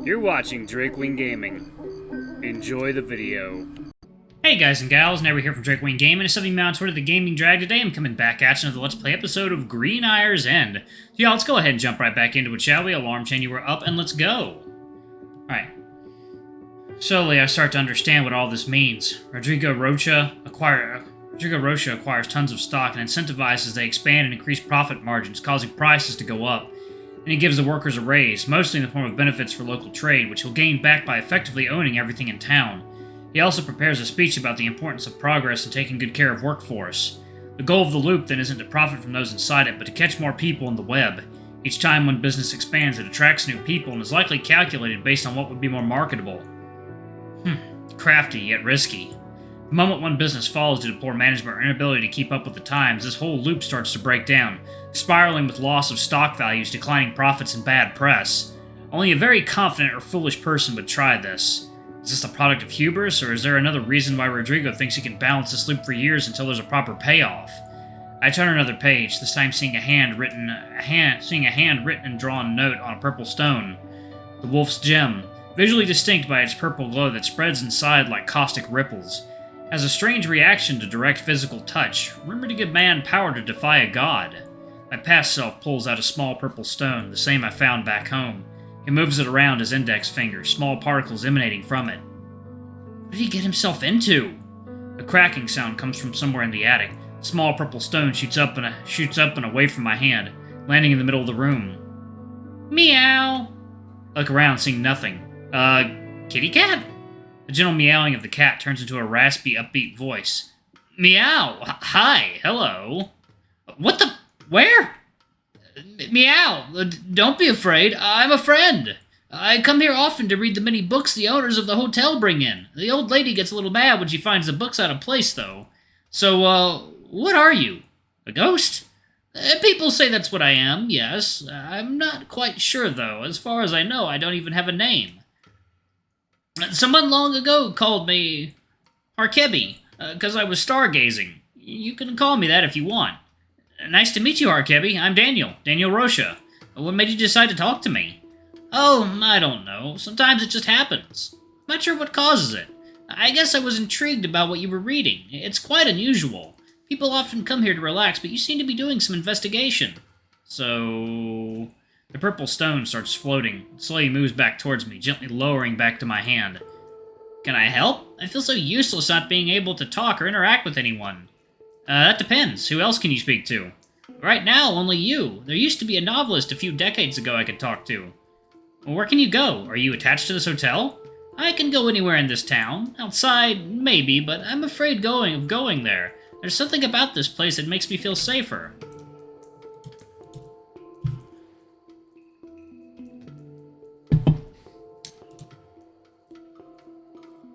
You're watching Drakewing Gaming. Enjoy the video. Hey guys and gals, Never here from Drakewing Gaming. It's something on Twitter, the Gaming Drag. Today I'm coming back at you with the Let's Play episode of Green Eyre's End. So yeah, let's go ahead and jump right back into it, shall we? Alarm chain, you were up, and let's go. Alright. Slowly I start to understand what all this means. Rodrigo Rocha acquires tons of stock and incentivizes they expand and increase profit margins, causing prices to go up. And he gives the workers a raise, mostly in the form of benefits for local trade, which he'll gain back by effectively owning everything in town. He also prepares a speech about the importance of progress and taking good care of workforce. The goal of the loop then isn't to profit from those inside it, but to catch more people in the web. Each time one business expands, it attracts new people and is likely calculated based on what would be more marketable. Crafty, yet risky. The moment one business falls due to poor management or inability to keep up with the times, this whole loop starts to break down, spiraling with loss of stock values, declining profits, and bad press. Only a very confident or foolish person would try this. Is this a product of hubris, or is there another reason why Rodrigo thinks he can balance this loop for years until there's a proper payoff? I turn another page, this time seeing a handwritten and drawn note on a purple stone. The Wolf's Gem, visually distinct by its purple glow that spreads inside like caustic ripples. Has a strange reaction to direct physical touch, rumored to give man power to defy a god. My past self pulls out a small purple stone, the same I found back home. He moves it around his index finger, small particles emanating from it. What did he get himself into? A cracking sound comes from somewhere in the attic. A small purple stone shoots up and away from my hand, landing in the middle of the room. Meow! I look around, seeing nothing. Kitty cat? The gentle meowing of the cat turns into a raspy, upbeat voice. Meow! Hi! Hello! What the... Where? Meow! Don't be afraid. I'm a friend. I come here often to read the many books the owners of the hotel bring in. The old lady gets a little mad when she finds the books out of place, though. So, what are you? A ghost? People say that's what I am, yes. I'm not quite sure, though. As far as I know, I don't even have a name. Someone long ago called me Harkebi, because I was stargazing. You can call me that if you want. Nice to meet you, Harkebi. I'm Daniel Rocha. What made you decide to talk to me? Oh, I don't know. Sometimes it just happens. Not sure what causes it. I guess I was intrigued about what you were reading. It's quite unusual. People often come here to relax, but you seem to be doing some investigation. So... The purple stone starts floating. It slowly moves back towards me, gently lowering back to my hand. Can I help? I feel so useless not being able to talk or interact with anyone. That depends. Who else can you speak to? Right now, only you. There used to be a novelist a few decades ago I could talk to. Well, where can you go? Are you attached to this hotel? I can go anywhere in this town. Outside, maybe, but I'm afraid of going there. There's something about this place that makes me feel safer.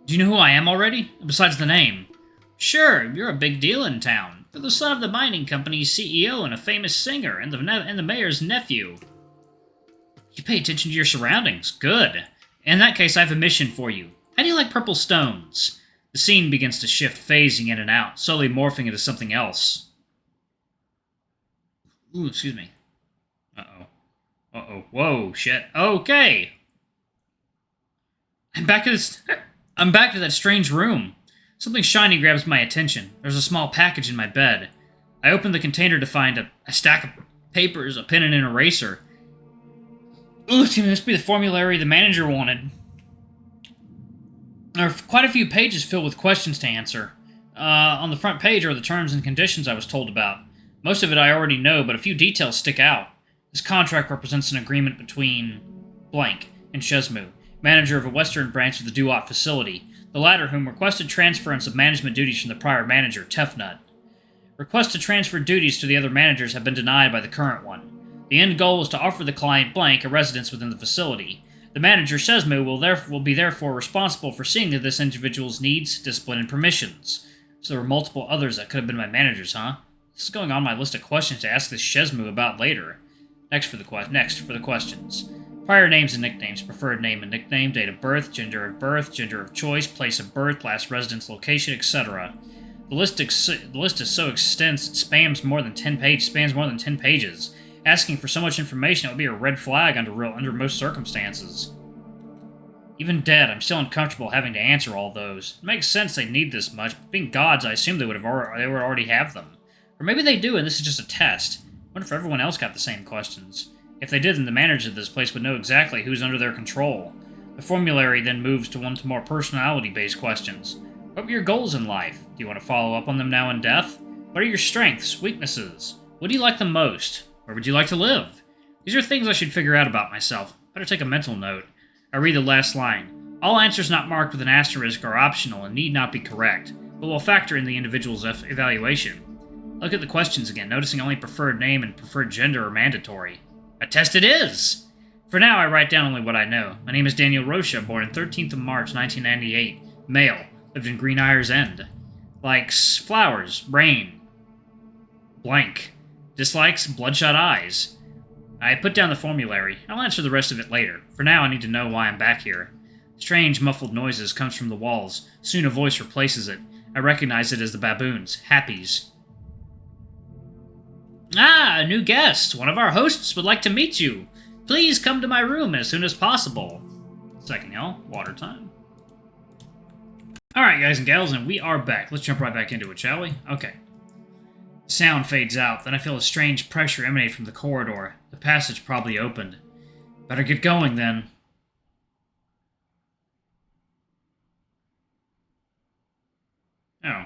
Do you know who I am already? Besides the name. Sure, you're a big deal in town. You're the son of the mining company's CEO and a famous singer, and the mayor's nephew. You pay attention to your surroundings. Good. In that case, I have a mission for you. How do you like purple stones? The scene begins to shift, phasing in and out, slowly morphing into something else. Ooh, excuse me. Uh-oh. Whoa, shit. Okay. I'm back to that strange room. Something shiny grabs my attention. There's a small package in my bed. I open the container to find a stack of papers, a pen, and an eraser. Ooh, this must be the formulary the manager wanted. There are quite a few pages filled with questions to answer. On the front page are the terms and conditions I was told about. Most of it I already know, but a few details stick out. This contract represents an agreement between blank and Shesmu, manager of a western branch of the Duat facility, the latter whom requested transference of management duties from the prior manager, Tefnut. Requests to transfer duties to the other managers have been denied by the current one. The end goal is to offer the client blank a residence within the facility. The manager, Shesmu, will be therefore responsible for seeing that this individual's needs, discipline, and permissions. So there were multiple others that could have been my managers, huh? This is going on my list of questions to ask this Shesmu about later. Next for the questions. Prior names and nicknames, preferred name and nickname, date of birth, gender of choice, place of birth, last residence location, etc. The list is so extensive it spans more than 10 pages. Asking for so much information, it would be a red flag under most circumstances. Even dead, I'm still uncomfortable having to answer all those. It makes sense they need this much, but being gods, I assume they would already have them. Or maybe they do, and this is just a test. I wonder if everyone else got the same questions. If they did, then the manager of this place would know exactly who's under their control. The formulary then moves to one to more personality-based questions. What are your goals in life? Do you want to follow up on them now in death? What are your strengths, weaknesses? What do you like the most? Where would you like to live? These are things I should figure out about myself. Better take a mental note. I read the last line. All answers not marked with an asterisk are optional and need not be correct, but will factor in the individual's evaluation. Look at the questions again, noticing only preferred name and preferred gender are mandatory. A test it is! For now, I write down only what I know. My name is Daniel Rocha, born on 13th of March, 1998. Male. Lived in Green Eyre's End. Likes flowers, rain. Blank. Dislikes bloodshot eyes. I put down the formulary. I'll answer the rest of it later. For now, I need to know why I'm back here. Strange, muffled noises comes from the walls. Soon a voice replaces it. I recognize it as the baboons. Happies. Ah, a new guest. One of our hosts would like to meet you. Please come to my room as soon as possible. Second, y'all. Water time. Alright, guys and gals, and we are back. Let's jump right back into it, shall we? Okay. Sound fades out, then I feel a strange pressure emanate from the corridor. The passage probably opened. Better get going, then. Oh.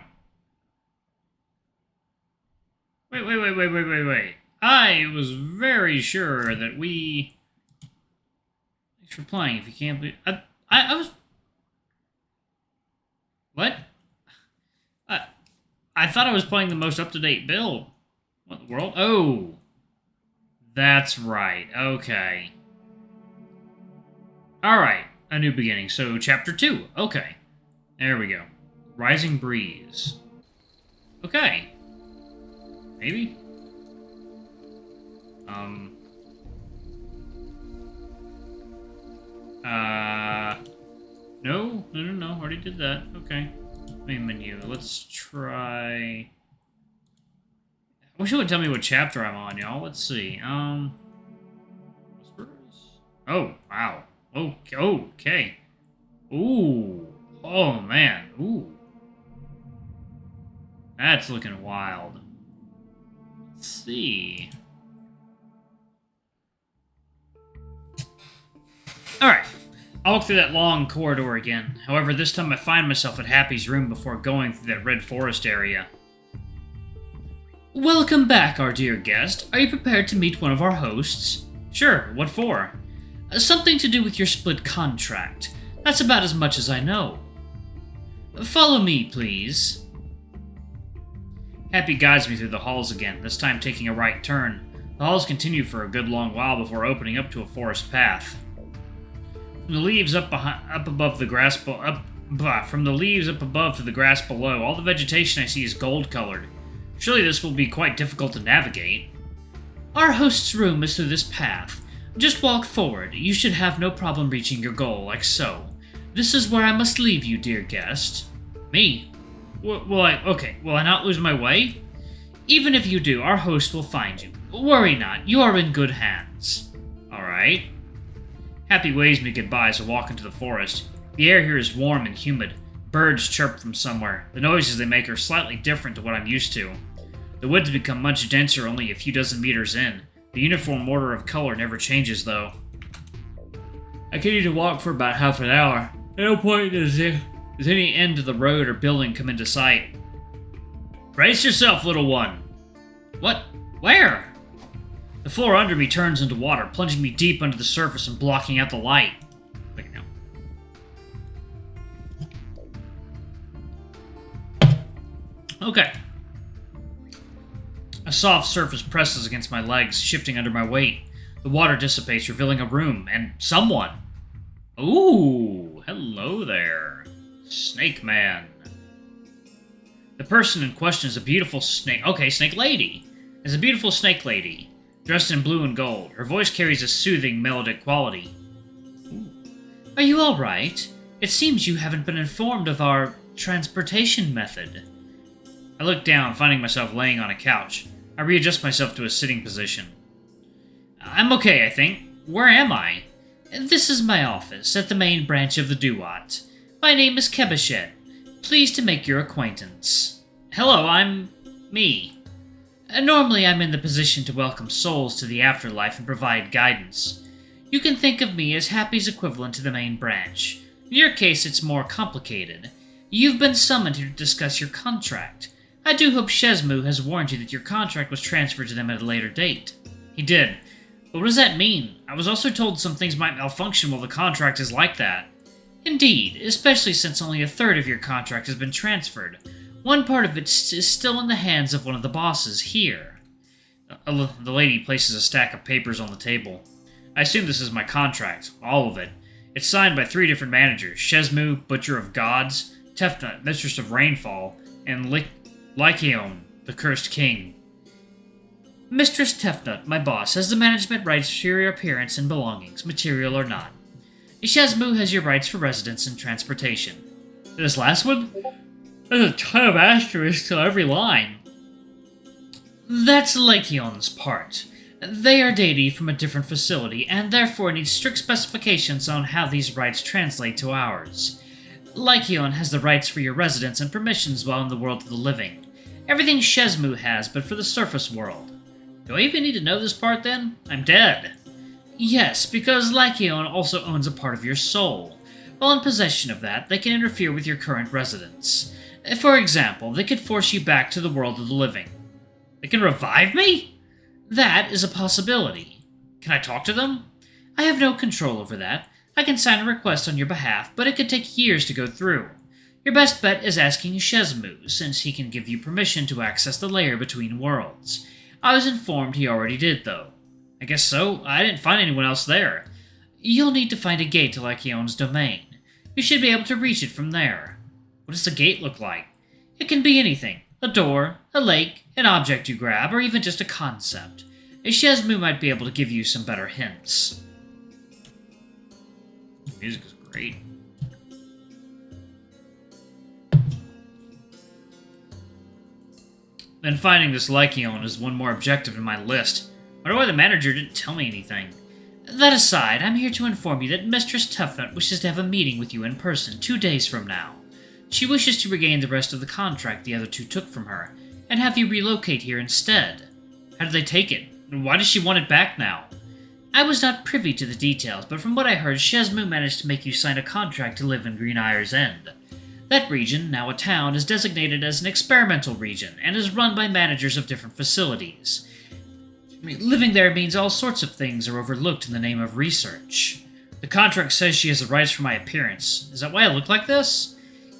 Wait. I was very sure that we... Thanks for playing, if you can't believe... I was... What? I thought I was playing the most up-to-date build. What in the world? Oh. That's right. Okay. Alright. A new beginning. So, Chapter 2. Okay. There we go. Rising Breeze. Okay. Maybe? No. Already did that. Okay. Main menu. Let's try... I wish it would tell me what chapter I'm on, y'all. Let's see. Whispers? Oh, wow. Okay. Ooh. Oh, man. Ooh. That's looking wild. Let's see. Alright. I'll walk through that long corridor again. However, this time I find myself at Happy's room before going through that red forest area. Welcome back, our dear guest. Are you prepared to meet one of our hosts? Sure, what for? Something to do with your split contract. That's about as much as I know. Follow me, please. Happy guides me through the halls again, this time taking a right turn. The halls continue for a good long while before opening up to a forest path. From the leaves up above to the grass below, all the vegetation I see is gold-colored. Surely this will be quite difficult to navigate. Our host's room is through this path. Just walk forward. You should have no problem reaching your goal, like so. This is where I must leave you, dear guest. Me? Will I not lose my way? Even if you do, our host will find you. Worry not, you are in good hands. Alright. Happy waves me goodbye as I walk into the forest. The air here is warm and humid. Birds chirp from somewhere. The noises they make are slightly different to what I'm used to. The woods become much denser only a few dozen meters in. The uniform order of color never changes, though. I continue to walk for about half an hour. At no point does any end of the road or building come into sight. Brace yourself, little one. What? Where? The floor under me turns into water, plunging me deep under the surface and blocking out the light. Wait, no. Okay. A soft surface presses against my legs, shifting under my weight. The water dissipates, revealing a room, and someone. Ooh, hello there. Snake Man. The person in question is a beautiful snake... Okay, snake lady. Is a beautiful snake lady, dressed in blue and gold. Her voice carries a soothing, melodic quality. Ooh. Are you alright? It seems you haven't been informed of our transportation method. I look down, finding myself laying on a couch. I readjust myself to a sitting position. I'm okay, I think. Where am I? This is my office at the main branch of the Duat. My name is Kebechet. Pleased to make your acquaintance. Hello, I'm me. Normally I'm in the position to welcome souls to the afterlife and provide guidance. You can think of me as Happy's equivalent to the main branch. In your case, it's more complicated. You've been summoned here to discuss your contract. I do hope Shezmu has warned you that your contract was transferred to them at a later date. He did. But what does that mean? I was also told some things might malfunction while the contract is like that. Indeed, especially since only a third of your contract has been transferred. One part of it is still in the hands of one of the bosses here. The lady places a stack of papers on the table. I assume this is my contract, all of it. It's signed by 3 different managers: Shezmu, Butcher of Gods, Tefnut, Mistress of Rainfall, and Lycaon, the Cursed King. Mistress Tefnut, my boss, has the management rights for your appearance and belongings, material or not. Shezmu has your rights for residence and transportation. This last one? There's a ton of asterisks to every line. That's Lycaon's part. They are deity from a different facility, and therefore need strict specifications on how these rights translate to ours. Lycaon has the rights for your residence and permissions while in the world of the living. Everything Shezmu has, but for the surface world. Do I even need to know this part then? I'm dead. Yes, because Lycaon also owns a part of your soul. While in possession of that, they can interfere with your current residence. For example, they could force you back to the world of the living. They can revive me? That is a possibility. Can I talk to them? I have no control over that. I can sign a request on your behalf, but it could take years to go through. Your best bet is asking Shezmu, since he can give you permission to access the layer between worlds. I was informed he already did, though. I guess so. I didn't find anyone else there. You'll need to find a gate to Lycaon's domain. You should be able to reach it from there. What does the gate look like? It can be anything. A door, a lake, an object you grab, or even just a concept. Shezmu might be able to give you some better hints. The music is great. Then finding this Lycaon is one more objective in my list. I wonder why the manager didn't tell me anything. That aside, I'm here to inform you that Mistress Tefnut wishes to have a meeting with you in person 2 days from now. She wishes to regain the rest of the contract the other 2 took from her, and have you relocate here instead. How did they take it? And why does she want it back now? I was not privy to the details, but from what I heard, Shezmu managed to make you sign a contract to live in Green Eyre's End. That region, now a town, is designated as an experimental region, and is run by managers of different facilities. Living there means all sorts of things are overlooked in the name of research. The contract says she has the rights for my appearance. Is that why I look like this?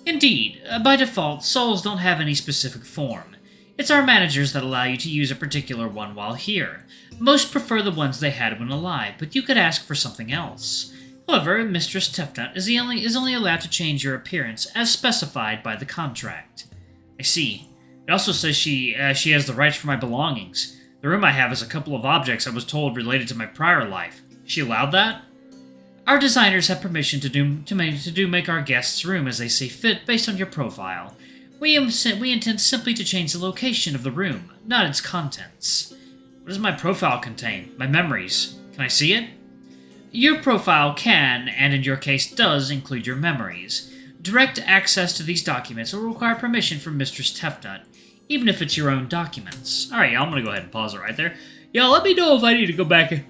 Indeed. By default, souls don't have any specific form. It's our managers that allow you to use a particular one while here. Most prefer the ones they had when alive, but you could ask for something else. However, Mistress Tefnut is only allowed to change your appearance as specified by the contract. I see. It also says she has the rights for my belongings. The room I have is a couple of objects I was told related to my prior life. Is she allowed that? Our designers have permission to make our guests' room as they see fit based on your profile. We intend simply to change the location of the room, not its contents. What does my profile contain? My memories? Can I see it? Your profile can, and in your case does, include your memories. Direct access to these documents will require permission from Mistress Tefnut, even if it's your own documents. Alright, y'all, I'm gonna go ahead and pause it right there. Y'all, let me know if I need to go back to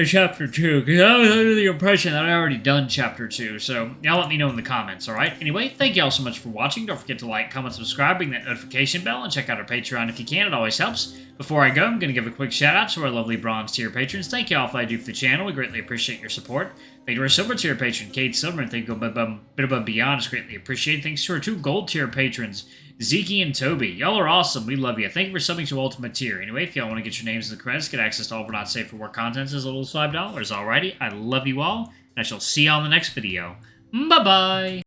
Chapter 2, because I was under the impression that I already done Chapter 2, so y'all let me know in the comments, alright? Anyway, thank y'all so much for watching. Don't forget to like, comment, subscribe, ring that notification bell, and check out our Patreon if you can. It always helps. Before I go, I'm going to give a quick shout out to our lovely bronze tier patrons. Thank y'all for all I do for the channel. We greatly appreciate your support. Thank you to our silver tier patron, Kate Silver, and thank you a bit above beyond. It's greatly appreciated. Thanks to our 2 gold tier patrons, Zeke and Toby. Y'all are awesome. We love you. Thank you for subbing to Ultimate Tier. Anyway, if y'all want to get your names in the credits, get access to all of our not safe for work content as little as $5. Alrighty, I love you all, and I shall see y'all in the next video. Bye-bye!